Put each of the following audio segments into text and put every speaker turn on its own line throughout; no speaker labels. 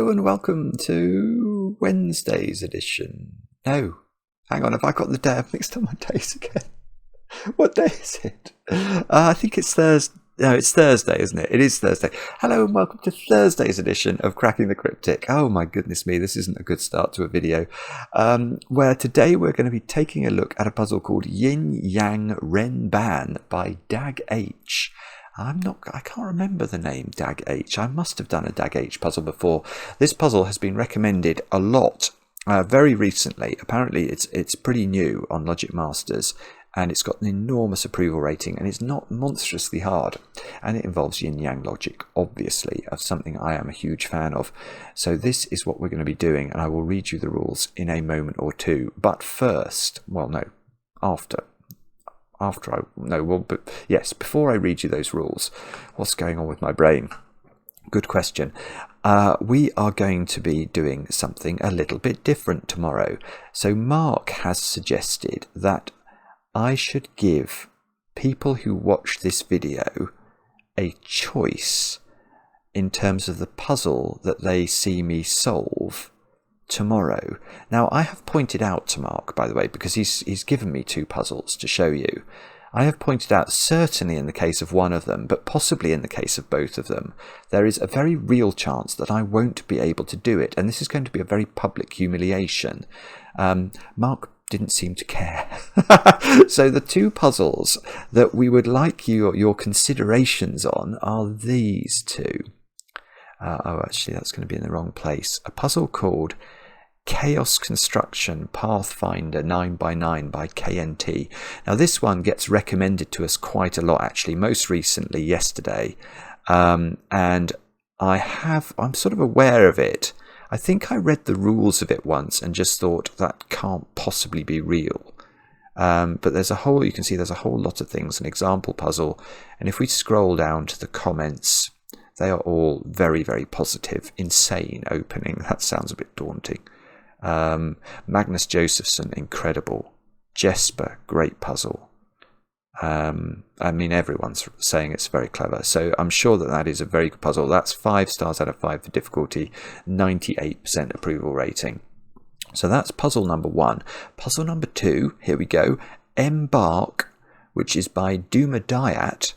Hello and welcome to Wednesday's edition. No, hang on, have I got the day? I've mixed up my days again. What day is it? I think it's Thursday. No, it's Thursday, isn't it? It is Thursday. Hello and welcome to Thursday's edition of Cracking the Cryptic. Oh my goodness me, this isn't a good start to a video. Where today we're going to be taking a look at a puzzle called Yin Yang Renban by Dag H. I can't remember the name Dag H. I must have done a Dag H puzzle before. This puzzle has been recommended a lot very recently. Apparently it's pretty new on Logic Masters, and it's got an enormous approval rating, and it's not monstrously hard. And it involves yin yang logic, obviously, of something I am a huge fan of. So this is what we're going to be doing, and I will read you the rules in a moment or two. But first, before I read you those rules, what's going on with my brain? Good question. We are going to be doing something a little bit different tomorrow. So Mark has suggested that I should give people who watch this video a choice in terms of the puzzle that they see me solve tomorrow. Now, I have pointed out to Mark, by the way, because he's given me two puzzles to show you. I have pointed out, certainly in the case of one of them, but possibly in the case of both of them, there is a very real chance that I won't be able to do it, and this is going to be a very public humiliation. Mark didn't seem to care. So the two puzzles that we would like your considerations on are these two. Actually, that's going to be in the wrong place. A puzzle called Chaos Construction Pathfinder 9x9 by KNT. Now this one gets recommended to us quite a lot, actually, most recently yesterday, and I'm sort of aware of it. I think I read the rules of it once and just thought that can't possibly be real. But you can see there's a whole lot of things, an example puzzle, and if we scroll down to the comments, they are all very, very positive. Insane opening. That sounds a bit daunting. Magnus Josephson, incredible. Jesper, great puzzle. I mean, everyone's saying it's very clever, so I'm sure that is a very good puzzle. That's 5 stars out of 5 for difficulty, 98% approval rating. So that's puzzle number 1. Puzzle number 2, here we go, Embark, which is by Duma Diat,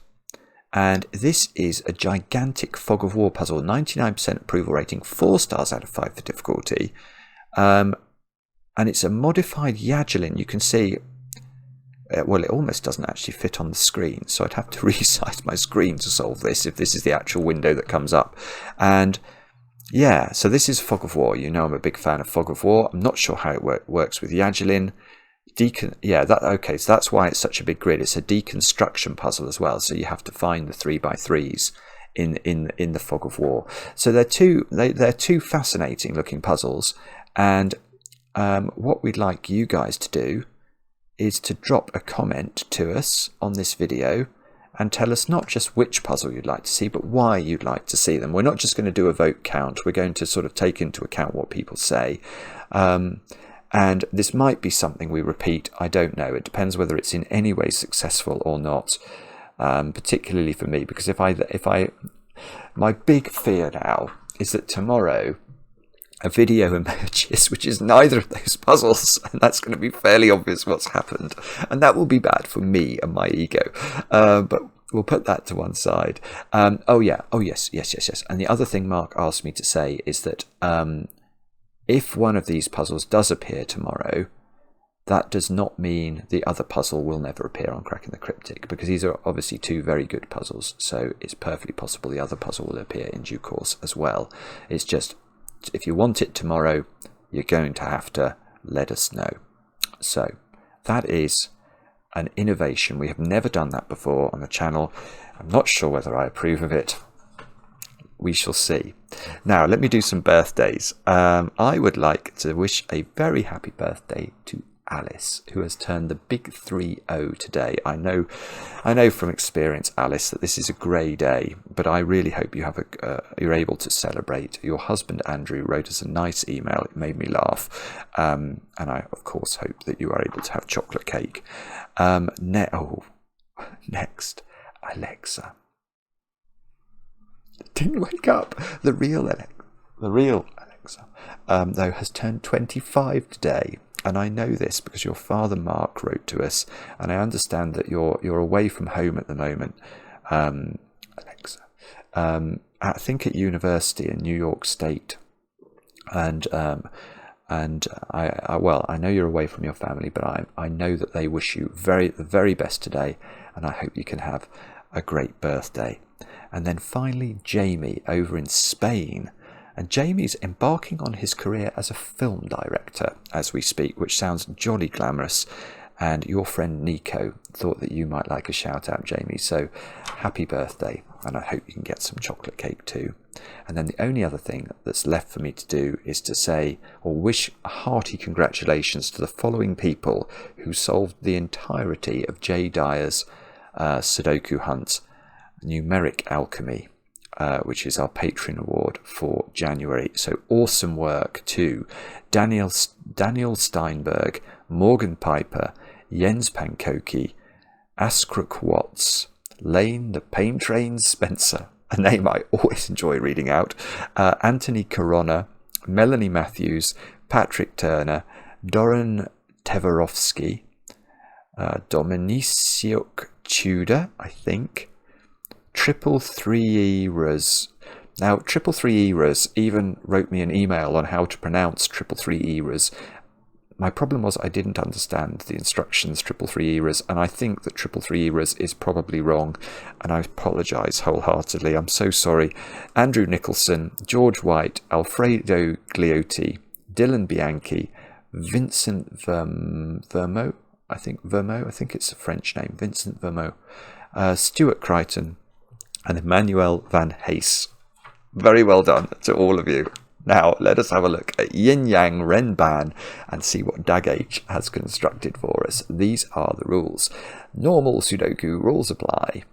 and this is a gigantic fog of war puzzle, 99% approval rating, 4 stars out of 5 for difficulty, and it's a modified Yagelin. You can see, well, it almost doesn't actually fit on the screen, so I'd have to resize my screen to solve this if this is the actual window that comes up. And yeah, so this is Fog of War. You know I'm a big fan of Fog of War. I'm not sure how it works with Yagelin. So that's why it's such a big grid. It's a deconstruction puzzle as well, so you have to find the 3x3s in the Fog of War. So they're two fascinating looking puzzles, and what we'd like you guys to do is to drop a comment to us on this video and tell us not just which puzzle you'd like to see, but why you'd like to see them. We're not just going to do a vote count. We're going to sort of take into account what people say. And this might be something we repeat. I don't know. It depends whether it's in any way successful or not, particularly for me, because my big fear now is that tomorrow a video emerges which is neither of those puzzles, and that's going to be fairly obvious what's happened, and that will be bad for me and my ego, but we'll put that to one side. Yes. And the other thing Mark asked me to say is that if one of these puzzles does appear tomorrow, that does not mean the other puzzle will never appear on Cracking the Cryptic, because these are obviously two very good puzzles, so it's perfectly possible the other puzzle will appear in due course as well. It's just, if you want it tomorrow, you're going to have to let us know. So that is an innovation. We have never done that before on the channel. I'm not sure whether I approve of it. We shall see. Now, let me do some birthdays. I would like to wish a very happy birthday to Alice, who has turned the big 3-0 today. I know from experience, Alice, that this is a grey day, but I really hope you have you're able to celebrate. Your husband Andrew wrote us a nice email. It made me laugh, and I of course hope that you are able to have chocolate cake. Next, Alexa. Didn't wake up. The real Alexa. the real Alexa, though, has turned 25 today. And I know this because your father Mark wrote to us, and I understand that you're away from home at the moment, Alexa. I think at university in New York State, and I know you're away from your family, but I know that they wish you the very best today, and I hope you can have a great birthday. And then finally, Jamie over in Spain. And Jamie's embarking on his career as a film director as we speak, which sounds jolly glamorous. And your friend Nico thought that you might like a shout out, Jamie. So happy birthday. And I hope you can get some chocolate cake too. And then the only other thing that's left for me to do is to say or wish a hearty congratulations to the following people who solved the entirety of Jay Dyer's Sudoku Hunt, Numeric Alchemy, which is our Patreon award for January. So awesome work to Daniel Steinberg, Morgan Piper, Jens Pankoki, Askruk Watts, Lane the Pain Train Spencer, a name I always enjoy reading out, Anthony Corona, Melanie Matthews, Patrick Turner, Doran Teverovsky, Dominiciuk Tudor, I think, Triple 3 Eras. Now, Triple 3 Eras even wrote me an email on how to pronounce Triple 3 Eras. My problem was I didn't understand the instructions, Triple 3 Eras, and I think that Triple 3 Eras is probably wrong, and I apologise wholeheartedly. I'm so sorry. Andrew Nicholson, George White, Alfredo Gliotti, Dylan Bianchi, Vincent Vermeau, I think it's a French name, Vincent Vermeau, Stuart Crichton, and Emmanuel Van Hees. Very well done to all of you. Now, let us have a look at Yin Yang Renban and see what Dag H has constructed for us. These are the rules. Normal Sudoku rules apply.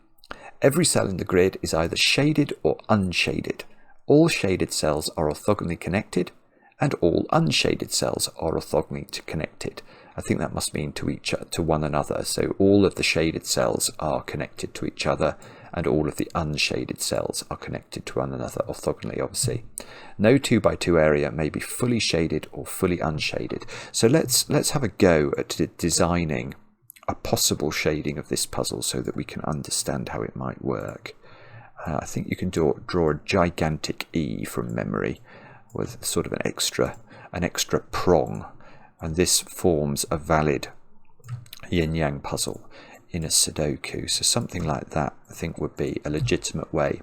Every cell in the grid is either shaded or unshaded. All shaded cells are orthogonally connected, and all unshaded cells are orthogonally connected. I think that must mean to one another. So all of the shaded cells are connected to each other, and all of the unshaded cells are connected to one another orthogonally, obviously. No 2x2 area may be fully shaded or fully unshaded. So let's have a go at designing a possible shading of this puzzle so that we can understand how it might work. I think you can draw a gigantic E from memory with sort of an extra prong, and this forms a valid yin-yang puzzle in a Sudoku. So something like that, I think, would be a legitimate way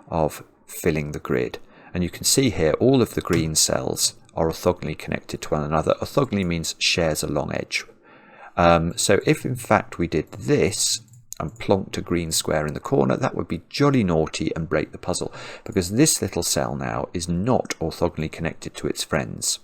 of filling the grid. And you can see here all of the green cells are orthogonally connected to one another. Orthogonally means shares a long edge. So if in fact we did this and plonked a green square in the corner, that would be jolly naughty and break the puzzle, because this little cell now is not orthogonally connected to its friends.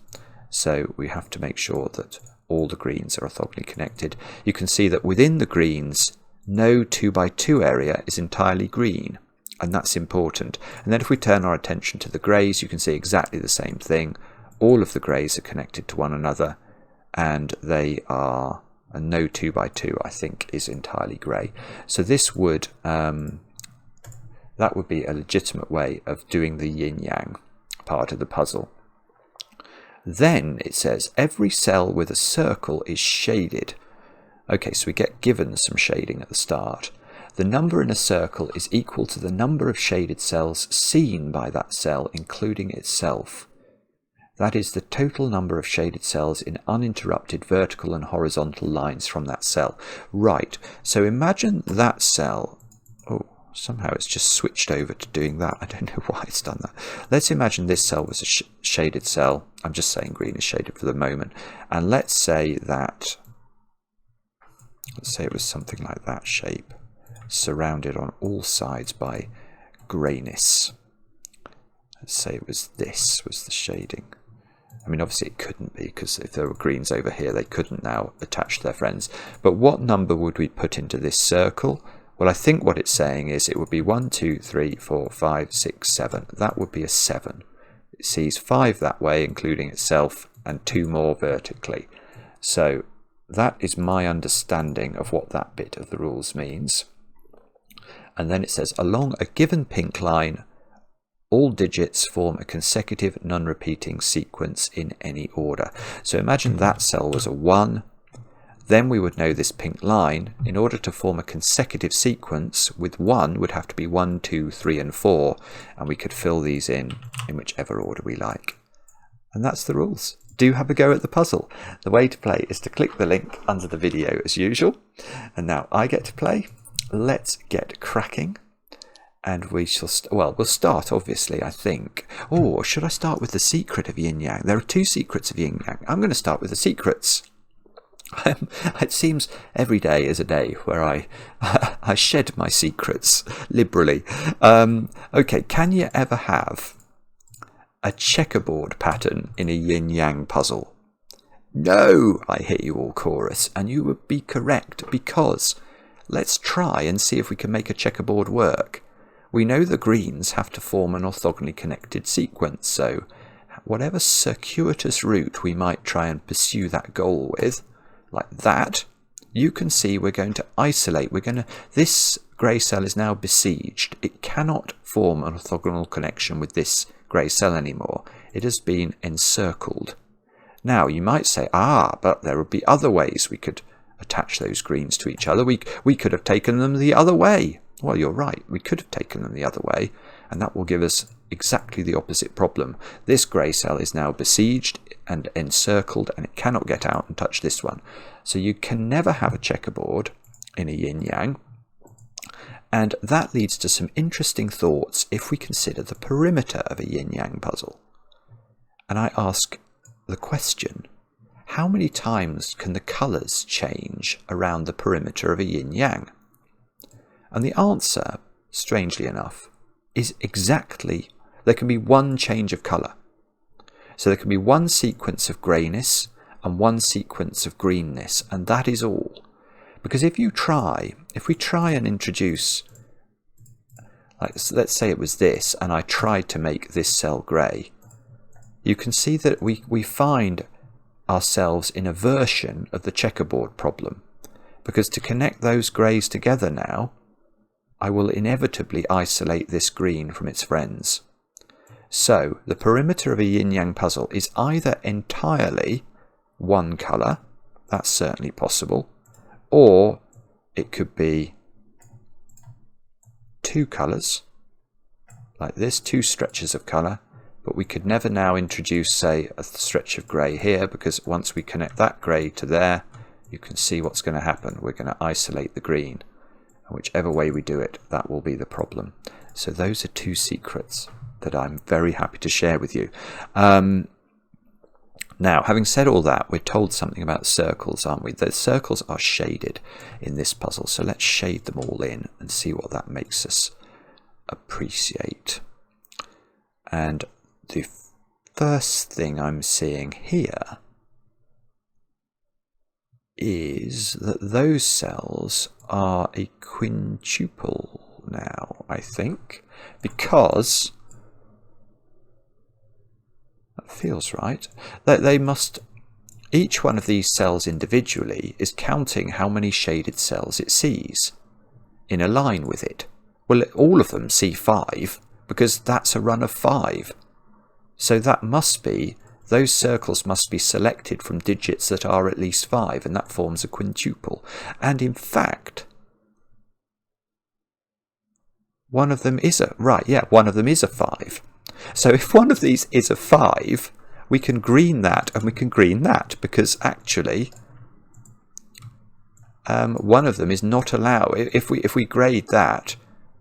So we have to make sure that all the greens are orthogonally connected. You can see that within the greens, no 2x2 area is entirely green, and that's important. And then if we turn our attention to the greys, you can see exactly the same thing. All of the greys are connected to one another, and they are, and no 2x2 I think is entirely grey. So this would that would be a legitimate way of doing the yin-yang part of the puzzle. Then it says every cell with a circle is shaded. Okay, so we get given some shading at the start. The number in a circle is equal to the number of shaded cells seen by that cell, including itself. That is the total number of shaded cells in uninterrupted vertical and horizontal lines from that cell. Right, so imagine that cell. Oh, somehow it's just switched over to doing that. I don't know why it's done that. Let's imagine this cell was a shaded cell. I'm just saying green is shaded for the moment. And let's say it was something like that shape, surrounded on all sides by greyness. Let's say it was this was the shading. I mean, obviously it couldn't be, because if there were greens over here, they couldn't now attach to their friends. But what number would we put into this circle? Well, I think what it's saying is it would be 1, 2, 3, 4, 5, 6, 7. That would be a 7. It sees 5 that way, including itself, and 2 more vertically. So that is my understanding of what that bit of the rules means. And then it says, along a given pink line, All digits form a consecutive non-repeating sequence in any order. So imagine that cell was a 1. Then we would know this pink line. In order to form a consecutive sequence with 1 would have to be 1, 2, 3 and 4. And we could fill these in whichever order we like. And that's the rules. Do have a go at the puzzle. The way to play is to click the link under the video as usual. And now I get to play. Let's get cracking. And we shall, we'll start, obviously, I think. Oh, should I start with the secret of Yin Yang? There are 2 secrets of Yin Yang. I'm going to start with the secrets. It seems every day is a day where I shed my secrets liberally. Okay, can you ever have a checkerboard pattern in a Yin Yang puzzle? No, I hear you all chorus, and you would be correct, because let's try and see if we can make a checkerboard work. We know the greens have to form an orthogonally connected sequence, so whatever circuitous route we might try and pursue that goal with, like that, you can see we're going to isolate. This grey cell is now besieged. It cannot form an orthogonal connection with this grey cell anymore. It has been encircled. Now you might say, but there would be other ways we could attach those greens to each other. We could have taken them the other way. Well, you're right, we could have taken them the other way, and that will give us exactly the opposite problem. This grey cell is now besieged and encircled, and it cannot get out and touch this one. So you can never have a checkerboard in a yin-yang, and that leads to some interesting thoughts if we consider the perimeter of a yin-yang puzzle. And I ask the question, how many times can the colours change around the perimeter of a yin-yang? And the answer, strangely enough, is exactly, there can be one change of colour. So there can be one sequence of greyness and one sequence of greenness, and that is all. Because if we try and introduce, let's say it was this, and I tried to make this cell grey, you can see that we find ourselves in a version of the checkerboard problem. Because to connect those greys together now, I will inevitably isolate this green from its friends. So the perimeter of a yin-yang puzzle is either entirely one colour, that's certainly possible, or it could be 2 colours, like this, 2 stretches of colour, but we could never now introduce, say, a stretch of grey here, because once we connect that grey to there, you can see what's going to happen. We're going to isolate the green. Whichever way we do it, that will be the problem. So those are 2 secrets that I'm very happy to share with you. Now, having said all that, we're told something about circles, aren't we? The circles are shaded in this puzzle, so let's shade them all in and see what that makes us appreciate. And the first thing I'm seeing here is that those cells are a quintuple now, I think, because that feels right. They must, each one of these cells individually is counting how many shaded cells it sees in a line with it. Well, all of them see 5 because that's a run of 5. So that must be, those circles must be selected from digits that are at least 5, and that forms a quintuple. And in fact, one of them is a, one of them is a 5. So if one of these is a 5, we can green that and we can green that, because actually one of them is not allowed. If we grade that,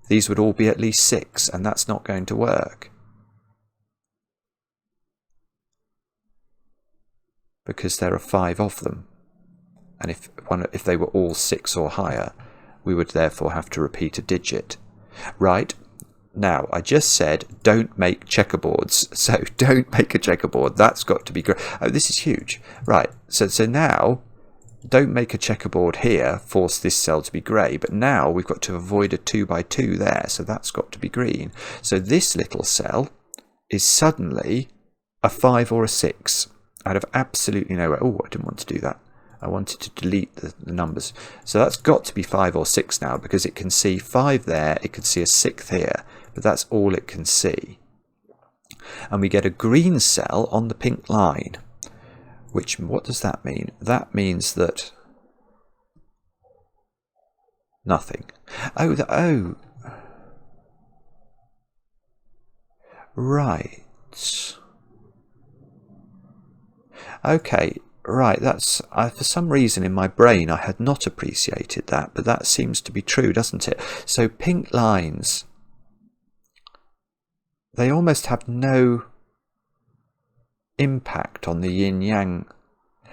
these would all be at least 6, and that's not going to work. Because there are 5 of them, and if they were all 6 or higher, we would therefore have to repeat a digit. Right, now I just said don't make checkerboards, so don't make a checkerboard. That's got to be great. Oh, this is huge. Right, so now don't make a checkerboard here, force this cell to be grey, but now we've got to avoid a 2 by 2 there, so that's got to be green. So this little cell is suddenly a 5 or a 6. Out of absolutely nowhere. Oh, I didn't want to do that. I wanted to delete the numbers. So that's got to be 5 or 6 now, because it can see 5 there, it can see a 6th here, but that's all it can see. and we get a green cell on the pink line. What does that mean? That means that nothing. Oh, right. Okay, right. That's for some reason in my brain I had not appreciated that, but that seems to be true, doesn't it? So pink lines, they almost have no impact on the yin yang.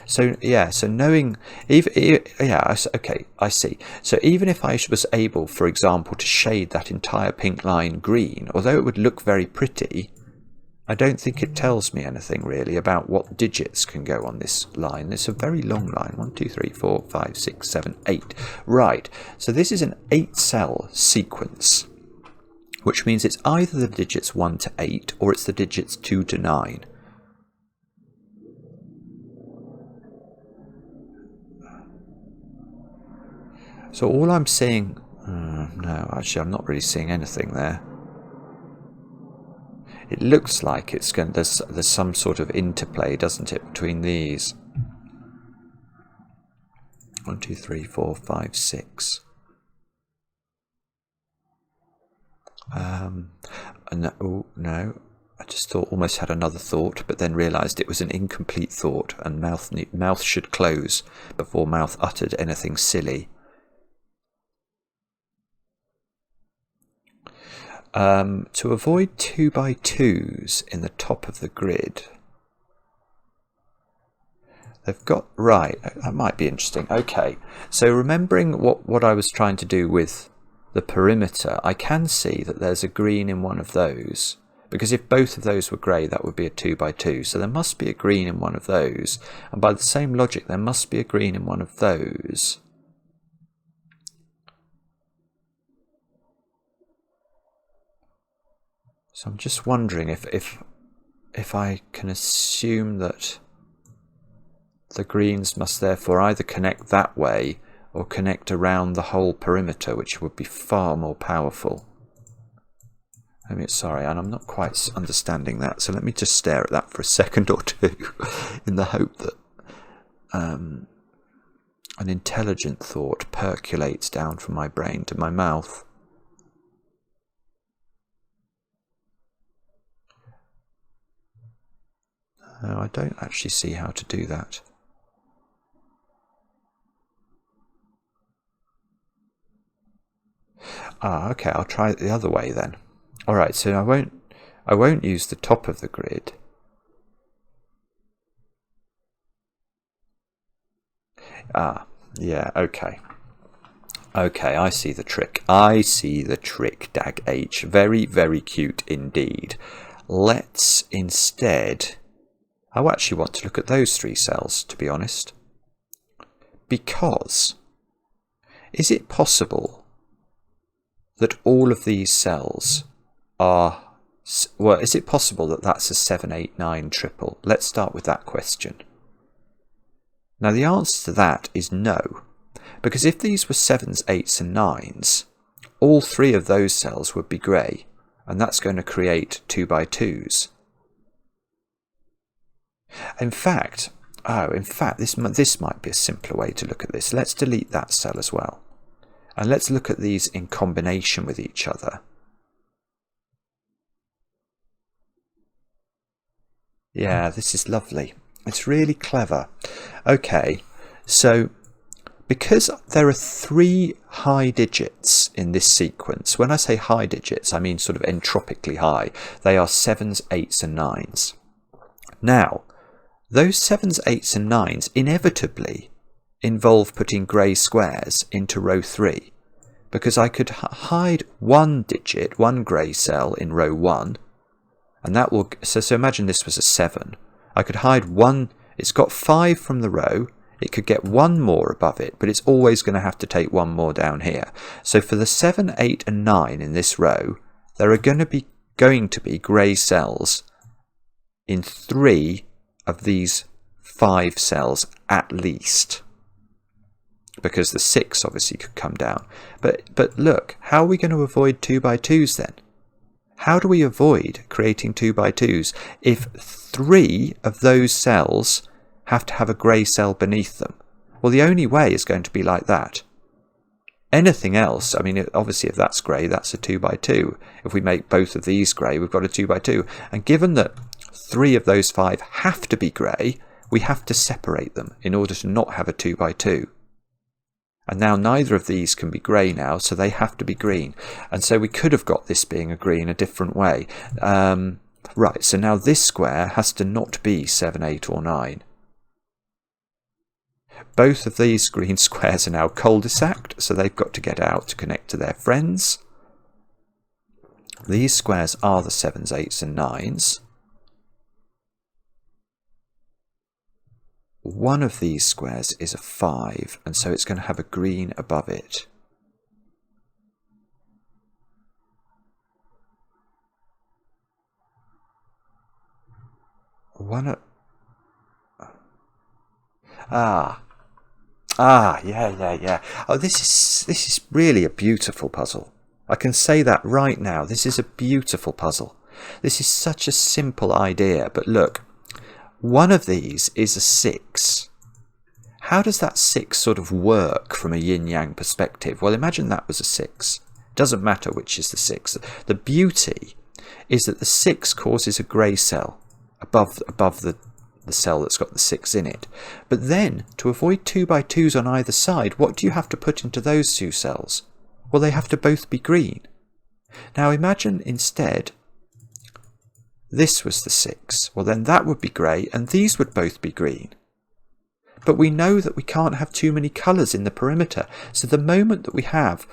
So yeah, so knowing, okay, I see. So even if I was able, for example, to shade that entire pink line green, although it would look very pretty, I don't think it tells me anything really about what digits can go on this line. It's a very long line. 1, 2, 3, 4, 5, 6, 7, 8. Right, so this is an 8-cell sequence, which means it's either the digits 1 to 8 or it's the digits 2 to 9. So all I'm seeing... no, actually I'm not really seeing anything there. It looks like it's going. There's some sort of interplay, doesn't it, between these? 1, 2, 3, 4, 5, 6. No. I just almost had another thought, but then realised it was an incomplete thought, and mouth should close before mouth uttered anything silly. To avoid 2x2s in the top of the grid, they've got, right, that might be interesting. Okay, so remembering what I was trying to do with the perimeter, I can see that there's a green in one of those, because if both of those were grey, that would be a 2x2, so there must be a green in one of those, and by the same logic there must be a green in one of those. So I'm just wondering if I can assume that the greens must therefore either connect that way or connect around the whole perimeter, which would be far more powerful. Sorry, and I'm not quite understanding that, so let me just stare at that for a second or two in the hope that an intelligent thought percolates down from my brain to my mouth. No, I don't actually see how to do that. Okay, I'll try it the other way then. Alright, so I won't use the top of the grid. Yeah, okay. Okay, I see the trick. I see the trick, Dag H. Very, very cute indeed. Let's instead... I actually want to look at those 3 cells, to be honest. Because, is it possible that all of these cells are... Well, is it possible that that's a 7, 8, 9 triple? Let's start with that question. Now the answer to that is no. Because if these were 7s, 8s and 9s, all 3 of those cells would be grey. And that's going to create 2x2s. In fact, this might be a simpler way to look at this. Let's delete that cell as well. And let's look at these in combination with each other. Yeah, this is lovely. It's really clever. Okay, so because there are 3 high digits in this sequence, when I say high digits, I mean sort of entropically high. They are 7s, 8s and 9s. Now, those 7s, 8s and 9s inevitably involve putting grey squares into row 3, because I could hide one digit, one grey cell in row 1, and that will... So imagine this was a 7. I could hide one... It's got 5 from the row, it could get 1 more above it, but it's always going to have to take 1 more down here. So for the 7, 8 and 9 in this row, there are going to be grey cells in 3 of these 5 cells at least, because the 6 obviously could come down. But look, how are we going to avoid 2x2s then? How do we avoid creating 2 by 2s if 3 of those cells have to have a grey cell beneath them? Well, the only way is going to be like that. Anything else, I mean, obviously if that's grey, that's a 2 by 2. If we make both of these grey, we've got a 2 by 2. And given that 3 of those 5 have to be grey, we have to separate them in order to not have a 2 by 2. And now neither of these can be grey now, so they have to be green. And so we could have got this being a green a different way. Right, so now this square has to not be 7, 8 or 9. Both of these green squares are now cul-de-saced, so they've got to get out to connect to their friends. These squares are the 7s, 8s and 9s. One of these squares is a 5, and so it's going to have a green above it. Yeah. Oh, this is really a beautiful puzzle. I can say that right now. This is a beautiful puzzle. This is such a simple idea, but look, one of these is a 6. How does that 6 sort of work from a yin-yang perspective? Well, imagine that was a 6. Doesn't matter which is the 6. The beauty is that the 6 causes a grey cell above the cell that's got the 6 in it. But then, to avoid 2 by 2s on either side, what do you have to put into those 2 cells? Well, they have to both be green. Now imagine instead this was the 6. Well, then that would be grey, and these would both be green. But we know that we can't have too many colours in the perimeter, so the moment that we have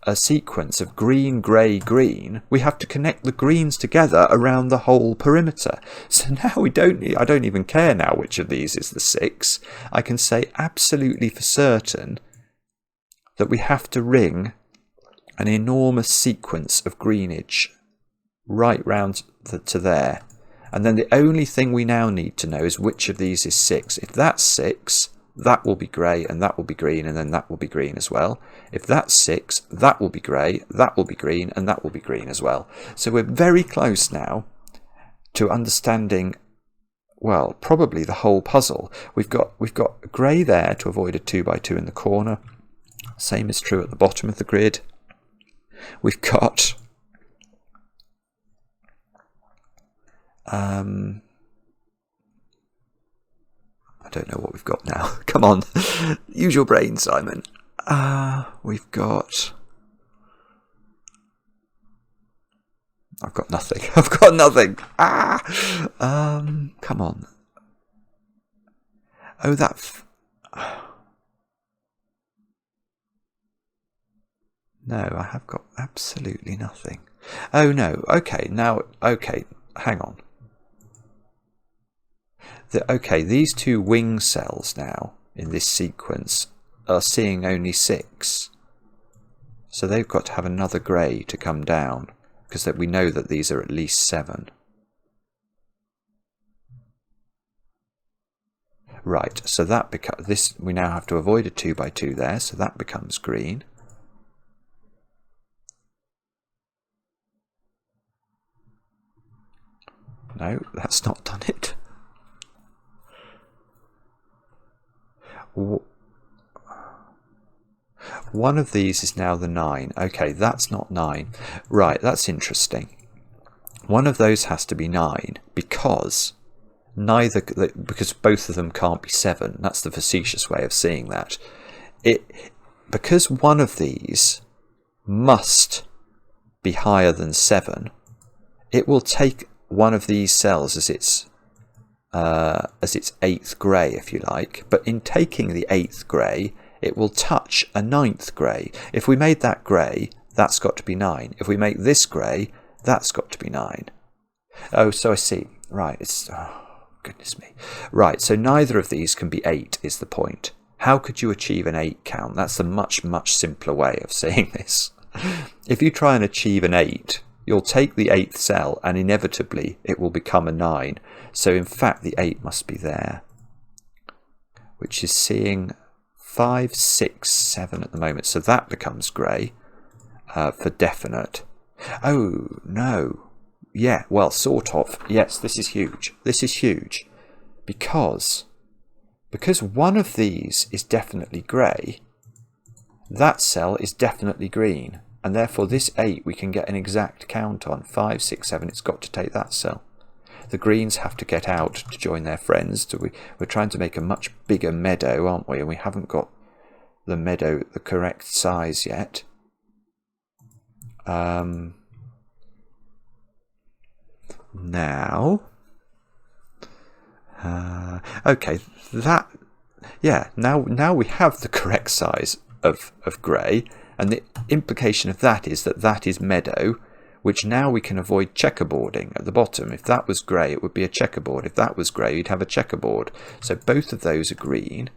a sequence of green, grey, green, we have to connect the greens together around the whole perimeter. So now I don't even care now which of these is the 6. I can say absolutely for certain that we have to ring an enormous sequence of greenage right round to there. And then the only thing we now need to know is which of these is 6. If that's 6, that will be grey and that will be green, and then that will be green as well. If that's 6, that will be grey, that will be green, and that will be green as well. So we're very close now to understanding, well, probably the whole puzzle. We've got grey there to avoid a 2 by 2 in the corner. Same is true at the bottom of the grid. We've got I don't know what we've got now. Come on, use your brain, Simon. We've got... I've got nothing. I've got nothing. Come on. Oh, that... No, I have got absolutely nothing. Oh, no. Okay, now... Okay, hang on. Okay, these 2 wing cells now in this sequence are seeing only 6. So they've got to have another grey to come down, because we know that these are at least 7. Right, so that this we now have to avoid a 2 by 2 there, so that becomes green. No, that's not done it. One of these is now the 9. Okay, that's not 9. Right, that's interesting. One of those has to be 9 because both of them can't be 7. That's the facetious way of seeing that. Because one of these must be higher than 7, it will take one of these cells as its 8th grey, if you like, but in taking the 8th grey, it will touch a 9th grey. If we made that grey, that's got to be 9. If we make this grey, that's got to be 9. Oh, so I see. Right, oh, goodness me. Right, so neither of these can be 8 is the point. How could you achieve an 8 count? That's a much, much simpler way of saying this. If you try and achieve an 8, you'll take the 8th cell and inevitably it will become a 9. So in fact the 8 must be there, which is seeing 5, 6, 7 at the moment. So that becomes grey for definite. Oh no, yeah, well, sort of. Yes, this is huge. This is huge. Because one of these is definitely grey, that cell is definitely green. And therefore this 8 we can get an exact count on. 5, 6, 7, it's got to take that cell. The greens have to get out to join their friends. We're trying to make a much bigger meadow, aren't we? And we haven't got the meadow the correct size yet. Now, okay, that, yeah, now we have the correct size of grey, and the implication of that is that is meadow, which now we can avoid checkerboarding at the bottom. If that was grey, it would be a checkerboard. If that was grey, you'd have a checkerboard. So both of those are green.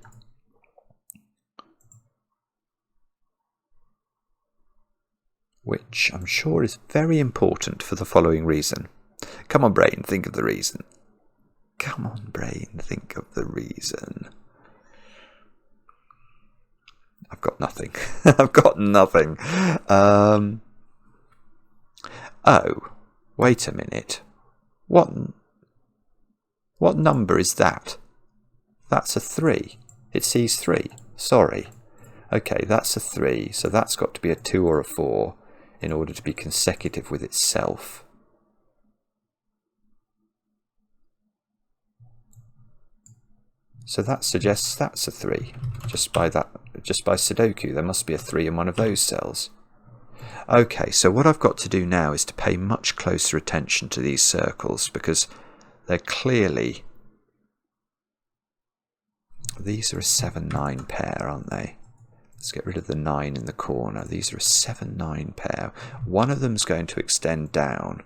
Which I'm sure is very important for the following reason. Come on, brain, think of the reason. Come on, brain, think of the reason. I've got nothing. I've got nothing. Oh, wait a minute. What number is that? That's a 3. It sees 3. Sorry. Okay, that's a 3. So that's got to be a 2 or a 4 in order to be consecutive with itself. So that suggests that's a 3. Just by sudoku, there must be a 3 in one of those cells. Okay, so what I've got to do now is to pay much closer attention to these circles, because they're clearly... These are a 7-9 pair, aren't they? Let's get rid of the 9 in the corner. These are a 7-9 pair. One of them's going to extend down.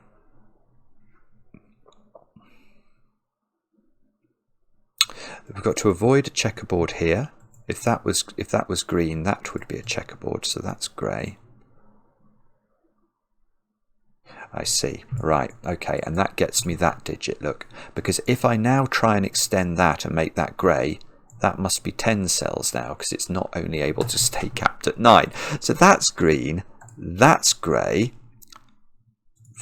We've got to avoid a checkerboard here. If that was green, that would be a checkerboard, so that's grey. I see. Right, okay, and that gets me that digit, look. Because if I now try and extend that and make that grey, that must be 10 cells now, because it's not only able to stay capped at 9. So that's green, that's grey,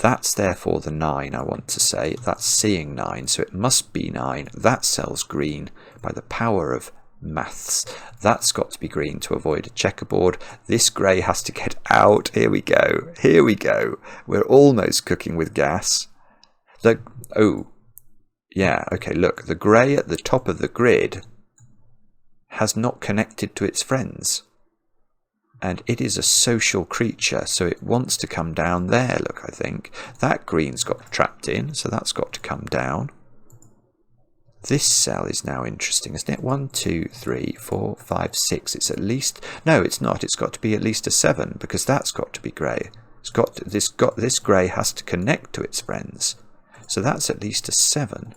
that's therefore the 9 I want to say. That's seeing 9, so it must be 9. That cell's green by the power of maths. That's got to be green to avoid a checkerboard. This grey has to get out. Here we go. Here we go. We're almost cooking with gas. Oh, yeah, okay, look. The grey at the top of the grid has not connected to its friends. And it is a social creature, so it wants to come down there, look, I think. That green's got trapped in, so that's got to come down. This cell is now interesting, isn't it? 1, 2, 3, 4, 5, 6. It's at least... No, it's not. It's got to be at least a 7, because that's got to be grey. This grey has to connect to its friends. So that's at least a 7.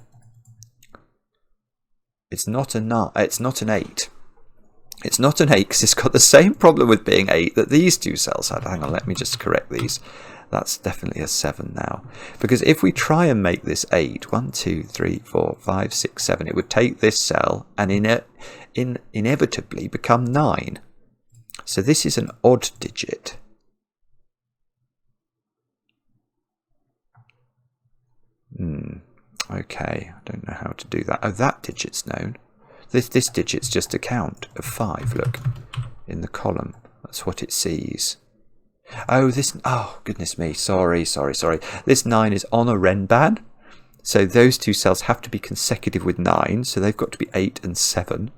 It's not a 9. It's not an 8. It's not an 8 because it's got the same problem with being 8 that these two cells had. Hang on, let me just correct these. That's definitely a 7 now. Because if we try and make this 8, 1, 2, 3, 4, 5, 6, 7, it would take this cell and inevitably become 9. So this is an odd digit. Okay, I don't know how to do that. Oh, that digit's known. This digit's just a count of 5, look, in the column. That's what it sees. Oh, oh, goodness me, sorry. This 9 is on a Renban, so those two cells have to be consecutive with 9, so they've got to be 8 and 7.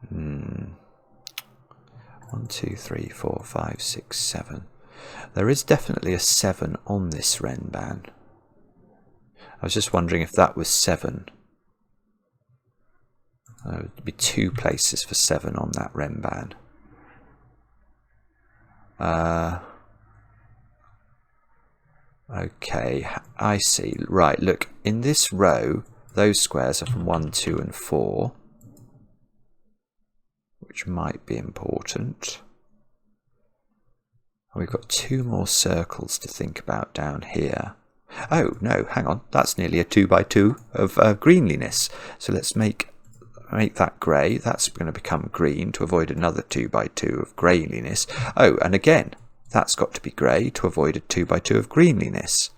One, 2, 3, 4, 5, 6, 7. There is definitely a 7 on this Renban. I was just wondering if that was 7. There would be 2 places for 7 on that Renban. Okay, I see. Right, look, in this row, those squares are from 1, 2 and 4, which might be important. We've got 2 more circles to think about down here. Oh, no, hang on. That's nearly a 2 by 2 of greenliness. So let's make make that grey. That's going to become green to avoid another 2 by 2 of greyliness. Oh, and again, that's got to be grey to avoid a 2 by 2 of greenliness.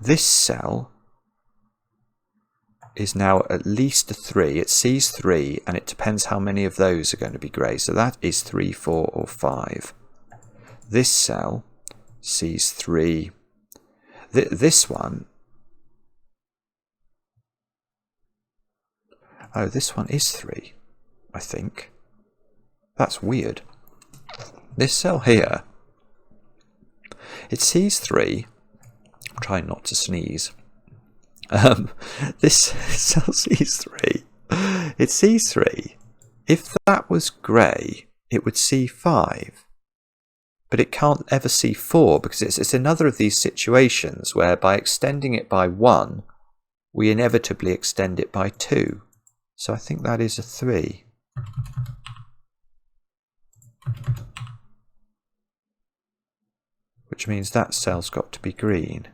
This cell is now at least a 3. It sees 3, and it depends how many of those are going to be grey. So that is 3, 4, or 5. This cell sees 3. This one... Oh, this one is 3, I think. That's weird. This cell here, it sees 3. I'm trying not to sneeze. This cell sees 3. It sees 3. If that was grey, it would see 5. But it can't ever see 4 because it's another of these situations where by extending it by 1, we inevitably extend it by 2. So I think that is a 3. Which means that cell's got to be green.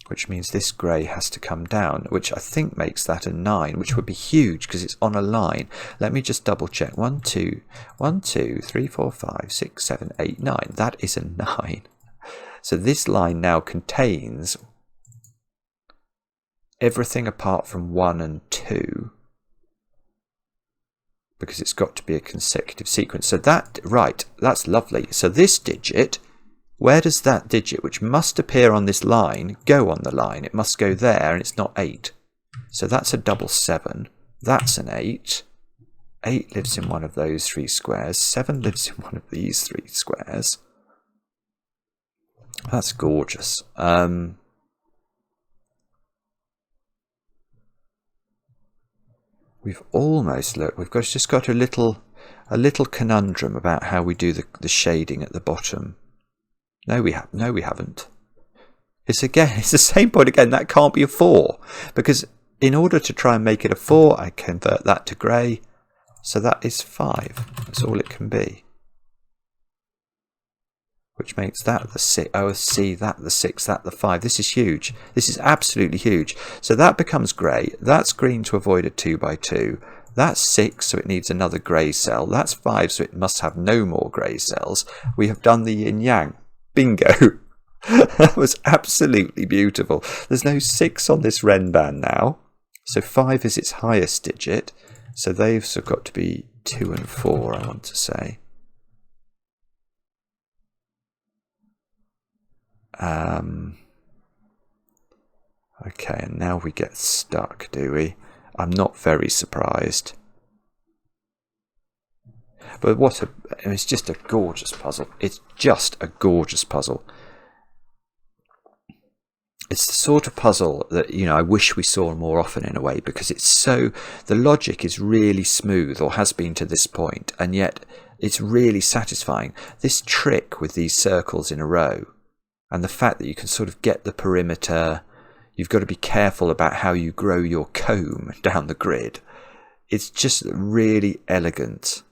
Which means this grey has to come down, which I think makes that a 9, which would be huge because it's on a line. Let me just double check. 1, 2, 3, 4, 5, 6, 7, 8, 9. That is a 9. So this line now contains everything apart from 1 and 2, because it's got to be a consecutive sequence. So that, right, that's lovely. So this digit, where does that digit, which must appear on this line, go on the line? It must go there, and it's not 8. So that's a double 7. That's an 8. 8 lives in one of those 3 squares. 7 lives in one of these 3 squares. That's gorgeous. We've almost looked. We've just got a little conundrum about how we do the shading at the bottom. No, we haven't. It's the same point again. That can't be a 4 because in order to try and make it a 4, I convert that to grey. So that is 5. That's all it can be. Which makes that the 6. Oh, see, that the 6, that the 5. This is huge. This is absolutely huge. So that becomes grey. That's green to avoid a 2 by 2. That's 6, so it needs another grey cell. That's 5, so it must have no more grey cells. We have done the yin yang. Bingo. That was absolutely beautiful. There's no 6 on this Renban now. So 5 is its highest digit. So they've got to be 2 and 4, I want to say. Okay, and now we get stuck, do we? I'm not very surprised. But it's just a gorgeous puzzle. It's just a gorgeous puzzle. It's the sort of puzzle that, you know, I wish we saw more often in a way, because it's so, the logic is really smooth, or has been to this point, and yet it's really satisfying. This trick with these circles in a row, and the fact that you can sort of get the perimeter, you've got to be careful about how you grow your comb down the grid. It's just really elegant.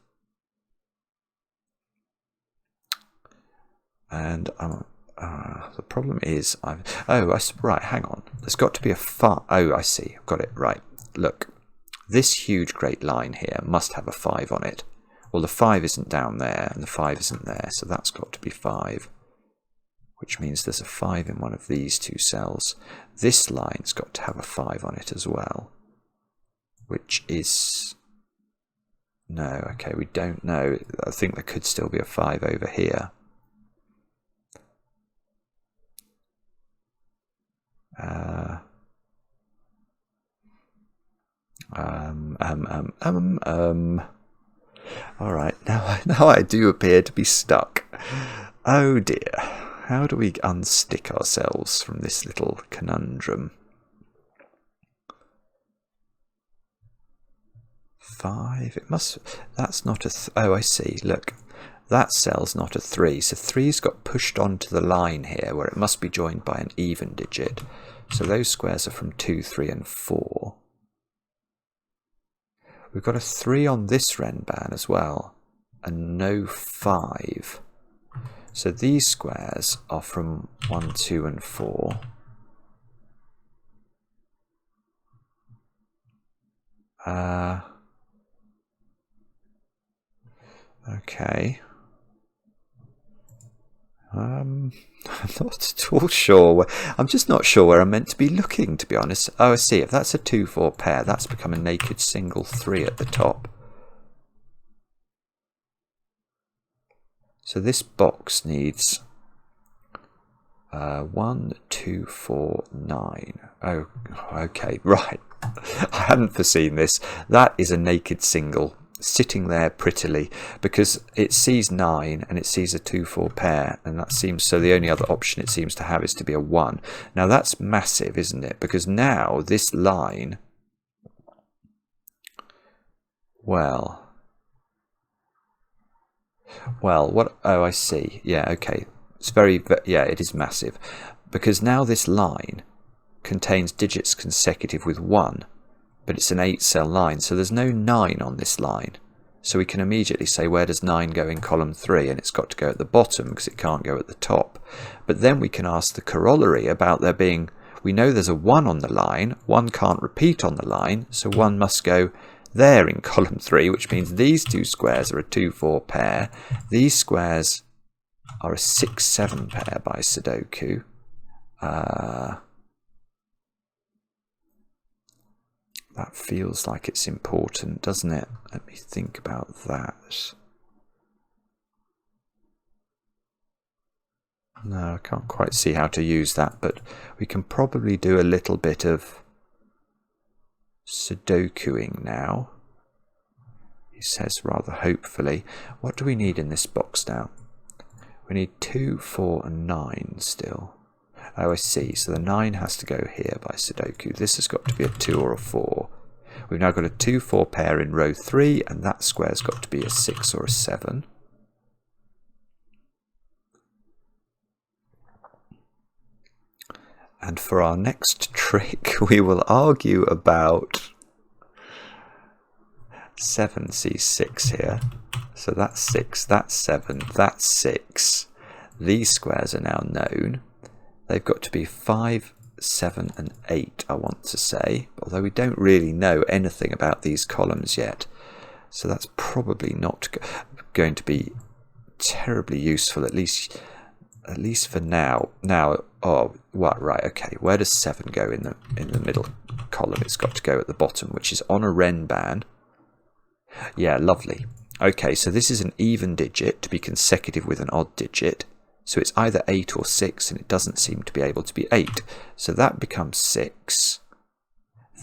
And the problem is, right, hang on. There's got to be a 5. Oh, I see. I've got it. Right. Look, this huge great line here must have a 5 on it. Well, the 5 isn't down there, and the 5 isn't there, so that's got to be 5. Which means there's a 5 in one of these 2 cells. This line's got to have a 5 on it as well. Which is... No, okay, we don't know. I think there could still be a 5 over here. All right, now I do appear to be stuck. Oh dear. How do we unstick ourselves from this little conundrum? 5. It must. That's not a. Oh, I see. Look, that cell's not a 3. So 3's got pushed onto the line here, where it must be joined by an even digit. So those squares are from 2, 3, and 4. We've got a 3 on this Renban as well, and no 5. So these squares are from 1, 2, and 4. Okay. I'm not at all sure. I'm just not sure where I'm meant to be looking, to be honest. Oh, I see. If that's a 2-4 pair, that's become a naked single 3 at the top. So this box needs 1, 2, 4, 9. Oh, okay, right. I hadn't foreseen this. That is a naked single sitting there prettily because it sees 9 and it sees a 2-4 pair, and that seems so the only other option it seems to have is to be a 1. Now that's massive, isn't it? Because now this line, well, what? Oh, I see. Yeah, okay. It's yeah, it is massive because now this line contains digits consecutive with 1, but it's an 8-cell line, so there's no 9 on this line. So we can immediately say, where does 9 go in column 3? And it's got to go at the bottom because it can't go at the top. But then we can ask the corollary about there being, we know there's a 1 on the line, 1 can't repeat on the line, so 1 must go there in column 3, which means these two squares are a 2-4 pair. These squares are a 6-7 pair by Sudoku. That feels like it's important, doesn't it? Let me think about that. No, I can't quite see how to use that, but we can probably do a little bit of Sudokuing now. He says rather hopefully. What do we need in this box now? We need 2, 4 and 9 still. Oh, I see. So the 9 has to go here by Sudoku. This has got to be a 2 or a 4. We've now got a 2-4 pair in row 3, and that square's got to be a 6 or a 7. And for our next trick, we will argue about 7 sees 6 here. So that's 6, that's 7, that's 6. These squares are now known. They've got to be 5, 7 and 8, I want to say, although we don't really know anything about these columns yet. So that's probably not going to be terribly useful, at least for now. Now, oh, what? Right, okay. Where does 7 go in the middle column? It's got to go at the bottom, which is on a Renban. Yeah, lovely. Okay, so this is an even digit to be consecutive with an odd digit. So it's either 8 or 6, and it doesn't seem to be able to be 8. So that becomes 6.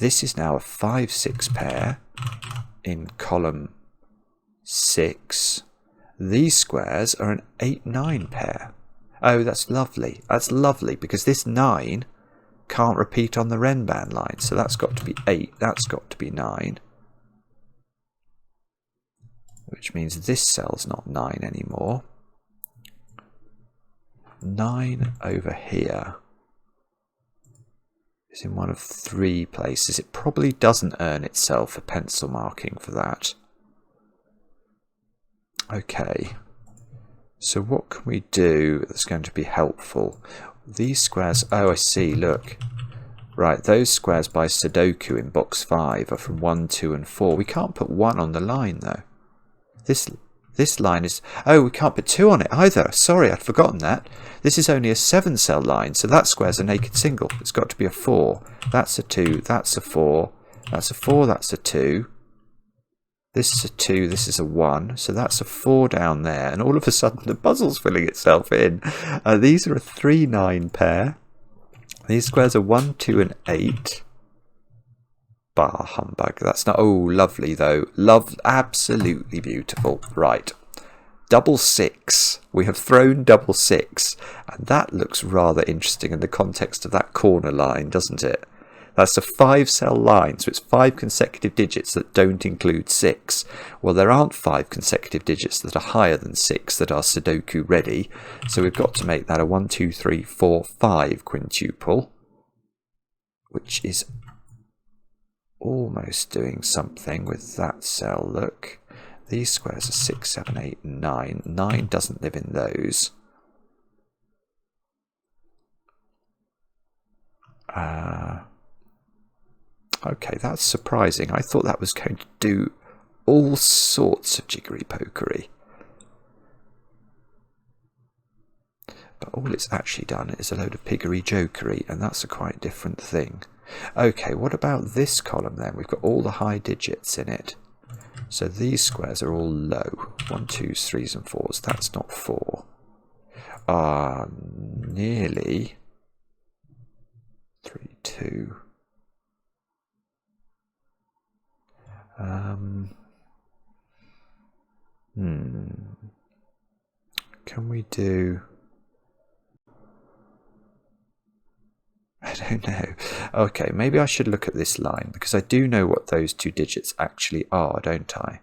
This is now a 5-6 pair in column 6. These squares are an 8-9 pair. Oh, that's lovely. That's lovely, because this 9 can't repeat on the Renban line. So that's got to be 8. That's got to be 9. Which means this cell's not 9 anymore. 9 over here is in one of 3 places. It probably doesn't earn itself a pencil marking for that. Okay, so what can we do that's going to be helpful? These squares, oh I see, look. Right, those squares by Sudoku in box 5 are from 1, 2 and 4. We can't put 1 on the line though. This line is... Oh, we can't put 2 on it either. Sorry, I'd forgotten that. This is only a 7-cell line, so that square's a naked single. It's got to be a 4. That's a 2. That's a 4. That's a 4. That's a 2. This is a 2. This is a 1. So that's a 4 down there. And all of a sudden, the puzzle's filling itself in. These are a 3-9 pair. These squares are 1, 2 and 8. Bah, humbug. That's not... Oh, lovely, though. Absolutely beautiful. Right. Double 6. We have thrown double 6. And that looks rather interesting in the context of that corner line, doesn't it? That's a 5-cell line, so it's 5 consecutive digits that don't include 6. Well, there aren't 5 consecutive digits that are higher than 6 that are Sudoku ready. So we've got to make that a 1, 2, 3, 4, 5 quintuple, which is almost doing something with that cell. Look, these squares are 6, 7, 8 and 9. 9 doesn't live in those. Okay, that's surprising. I thought that was going to do all sorts of jiggery-pokery. But all it's actually done is a load of piggery-jokery, and that's a quite different thing. Okay, what about this column then? We've got all the high digits in it. So these squares are all low. 1, 2s, 3s and 4s. That's not 4. Nearly. 3, 2. Can we do... I don't know. Okay, maybe I should look at this line, because I do know what those 2 digits actually are, don't I?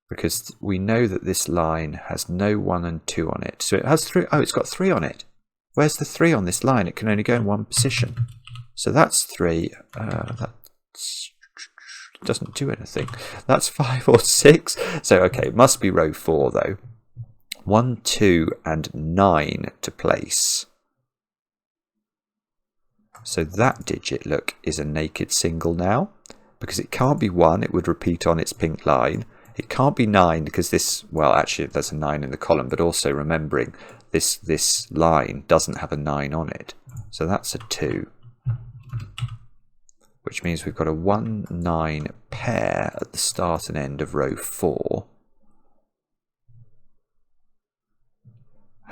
Because we know that this line has no 1 and 2 on it. So it has 3. Oh, it's got 3 on it. Where's the 3 on this line? It can only go in one position. So that's 3. That doesn't do anything. That's 5 or 6. So, okay, it must be row 4, though. 1, 2, and 9 to place. So that digit, look, is a naked single now. Because it can't be 1, it would repeat on its pink line. It can't be 9 because this, well, actually there's a 9 in the column, but also remembering this line doesn't have a 9 on it. So that's a 2. Which means we've got a 1, 9 pair at the start and end of row 4.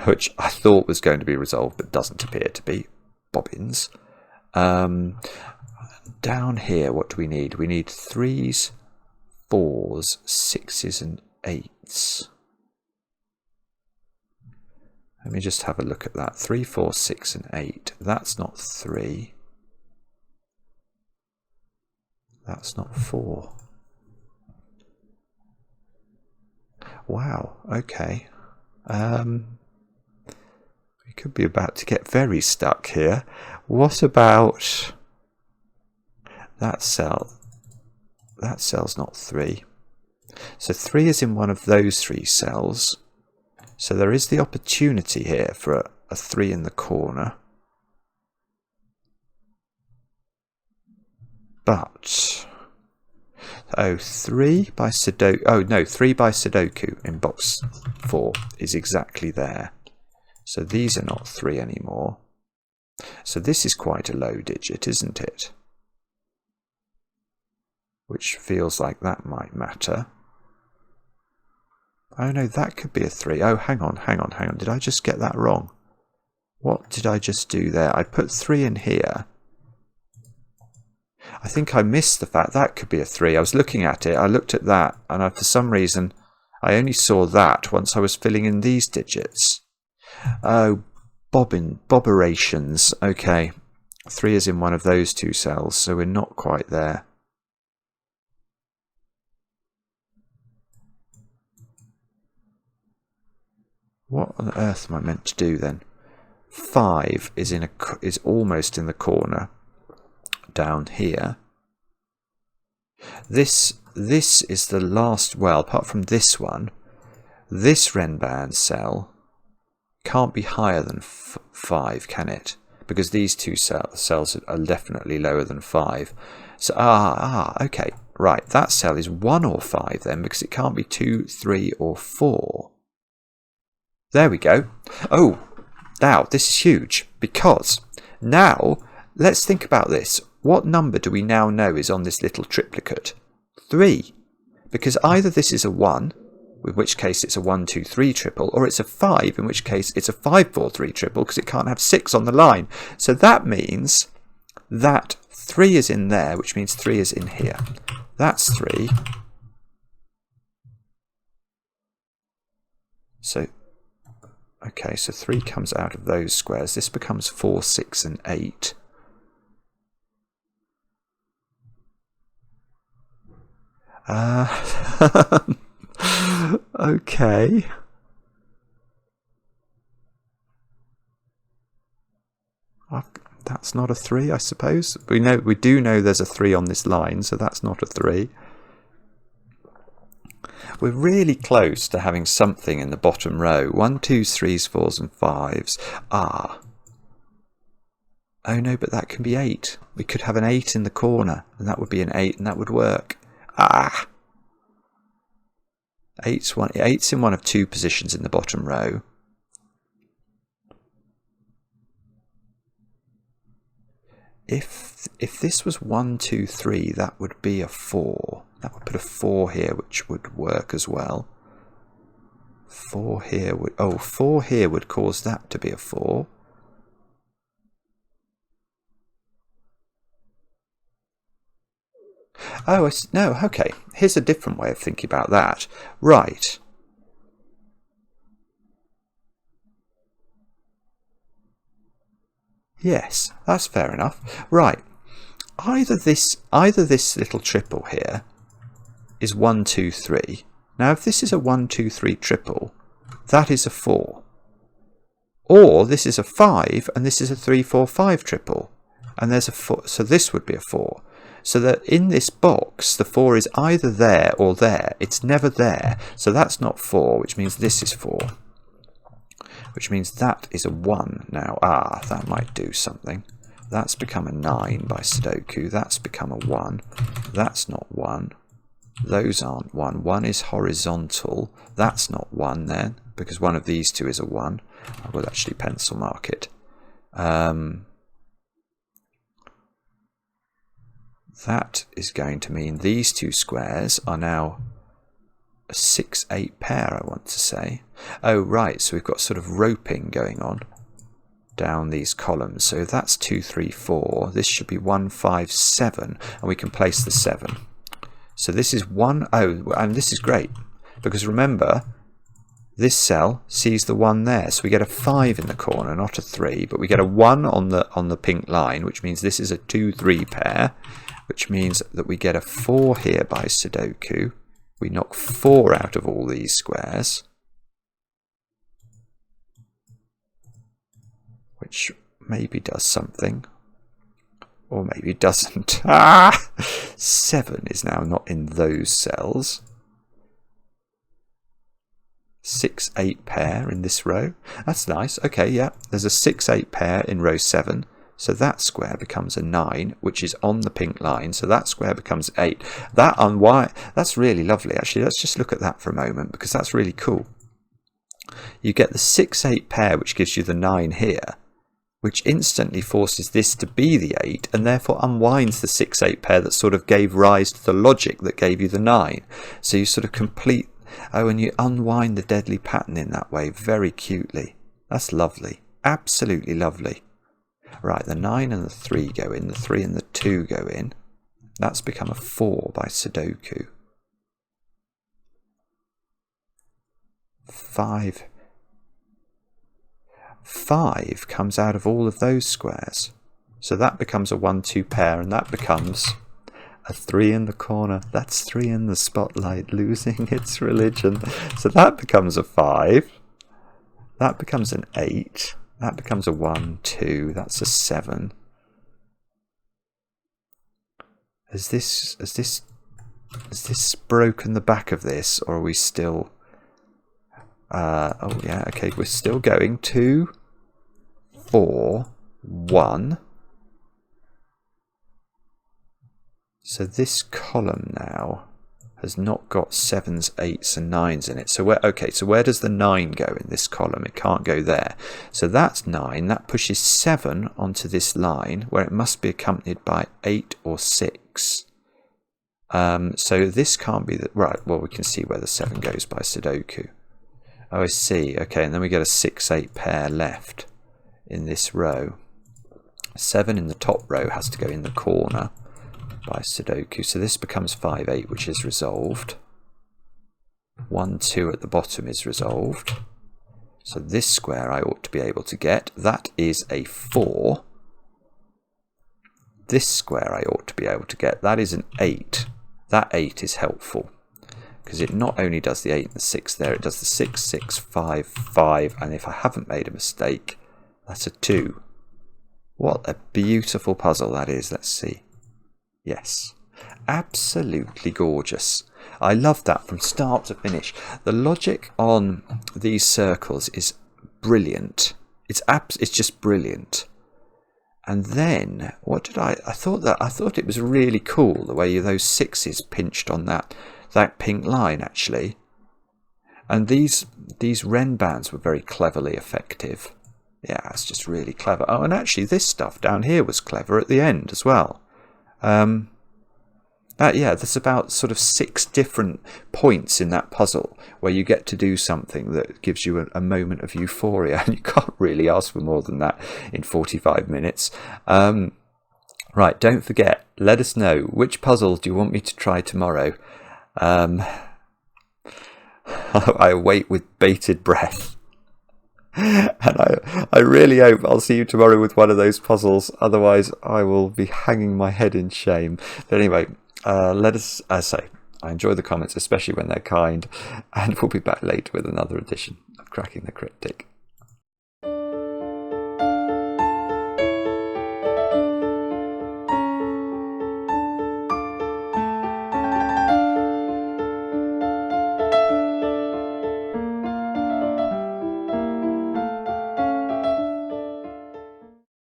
Which I thought was going to be resolved, but doesn't appear to be. Bobbins. Down here, what do we need? We need 3s, 4s, 6s and 8s. Let me just have a look at that. 3, 4, 6 and 8. That's not 3. That's not 4. Wow, okay. We could be about to get very stuck here. What about that cell? That cell's not 3. So 3 is in one of those 3 cells. So there is the opportunity here for a 3 in the corner. But, oh, 3 by Sudoku, oh no, 3 by Sudoku in box 4 is exactly there. So these are not 3 anymore. So this is quite a low digit, isn't it? Which feels like that might matter. Oh no, that could be a 3. Oh, hang on. Did I just get that wrong? What did I just do there? I put 3 in here. I think I missed the fact that could be a 3. I was looking at it, I looked at that, and for some reason I only saw that once I was filling in these digits. Oh, bobberations. Okay, 3 is in one of those 2 cells, so we're not quite there. What on earth am I meant to do then? 5 is almost in the corner down here. This is the last, well, apart from this one, this Renban cell can't be higher than 5, can it? Because these 2 cells are definitely lower than 5. So, okay, right, that cell is 1 or 5 then, because it can't be 2, 3 or 4. There we go. Oh, now this is huge, because now let's think about this. What number do we now know is on this little triplicate? 3. Because either this is a 1, in which case it's a 1, 2, 3 triple, or it's a 5, in which case it's a 5, 4, 3 triple, because it can't have 6 on the line. So that means that 3 is in there, which means 3 is in here. That's 3. So, okay, so 3 comes out of those squares. This becomes 4, 6 and 8. Okay. That's not a 3, I suppose. We do know there's a 3 on this line, so that's not a 3. We're really close to having something in the bottom row. 1, 2, 3s, 4s and 5s. Oh no, but that can be 8. We could have an 8 in the corner, and that would be an 8, and that would work. Ah! 8's in one of 2 positions in the bottom row. If this was 1, 2, 3, that would be a 4. That would put a 4 here, which would work as well. 4 here would... Oh, 4 here would cause that to be a 4. Oh, no, okay. Here's a different way of thinking about that. Right. Yes, that's fair enough. Right. Either this little triple here is 1, 2, 3. Now, if this is a 1, 2, 3 triple, that is a 4. Or this is a 5, and this is a 3, 4, 5 triple. And there's a 4, so this would be a 4. So that in this box, the 4 is either there or there. It's never there. So that's not 4, which means this is 4. Which means that is a 1 now. Ah, that might do something. That's become a 9 by Sudoku. That's become a 1. That's not 1. Those aren't 1. 1 is horizontal. That's not 1 then, because one of these 2 is a 1. I will actually pencil mark it. That is going to mean these 2 squares are now a 6, 8 pair, I want to say. Oh, right, so we've got sort of roping going on down these columns. So if that's 2, 3, 4, this should be 1, 5, 7, and we can place the 7. So this is 1, oh, and this is great, because remember, this cell sees the 1 there, so we get a 5 in the corner, not a 3, but we get a 1 on the pink line, which means this is a 2, 3 pair, which means that we get a 4 here by Sudoku. We knock 4 out of all these squares, which maybe does something, or maybe doesn't. Ah! 7 is now not in those cells. 6, 8 pair in this row. That's nice. Okay, yeah, there's a 6, 8 pair in row 7. So that square becomes a 9, which is on the pink line. So that square becomes 8. That's really lovely, actually. Let's just look at that for a moment, because that's really cool. You get the 6, 8 pair, which gives you the 9 here, which instantly forces this to be the 8, and therefore unwinds the 6, 8 pair that sort of gave rise to the logic that gave you the 9. So you sort of complete... Oh, and you unwind the deadly pattern in that way very cutely. That's lovely. Absolutely lovely. Right, the 9 and the 3 go in, the 3 and the 2 go in. That's become a 4 by Sudoku. 5 comes out of all of those squares. So that becomes a 1, 2 pair, and that becomes a 3 in the corner. That's 3 in the spotlight, losing its religion. So that becomes a 5. That becomes an 8. That becomes a 1, 2. That's a 7. Has this broken the back of this, or are we still... oh yeah, okay, we're still going. 2, 4, 1. So this column now has not got 7s, 8s and 9s in it. So where does the 9 go in this column? It can't go there. So that's 9. That pushes 7 onto this line, where it must be accompanied by 8 or 6. So this can't be the... Right, well, we can see where the 7 goes by Sudoku. Oh, I see. Okay, and then we get a 6, 8 pair left in this row. 7 in the top row has to go in the corner by Sudoku. So this becomes 5, 8, which is resolved. 1, 2 at the bottom is resolved. So this square I ought to be able to get. That is a 4. This square I ought to be able to get. That is an 8. That 8 is helpful, because it not only does the 8 and the 6 there, it does the 6, 6, 5, 5, and if I haven't made a mistake, that's a 2. What a beautiful puzzle that is. Let's see. Yes, absolutely gorgeous. I love that from start to finish. The logic on these circles is brilliant. It's just brilliant. And then what did I thought it was really cool the way those sixes pinched on that pink line, actually. And these Renbans were very cleverly effective. Yeah, it's just really clever. Oh, and actually this stuff down here was clever at the end as well. Yeah, there's about sort of 6 different points in that puzzle where you get to do something that gives you a moment of euphoria, and you can't really ask for more than that in 45 minutes. Right, don't forget, let us know, which puzzle do you want me to try tomorrow? I wait with bated breath. And I really hope I'll see you tomorrow with one of those puzzles. Otherwise, I will be hanging my head in shame. But anyway, let us, as I say, I enjoy the comments, especially when they're kind. And we'll be back later with another edition of Cracking the Cryptic.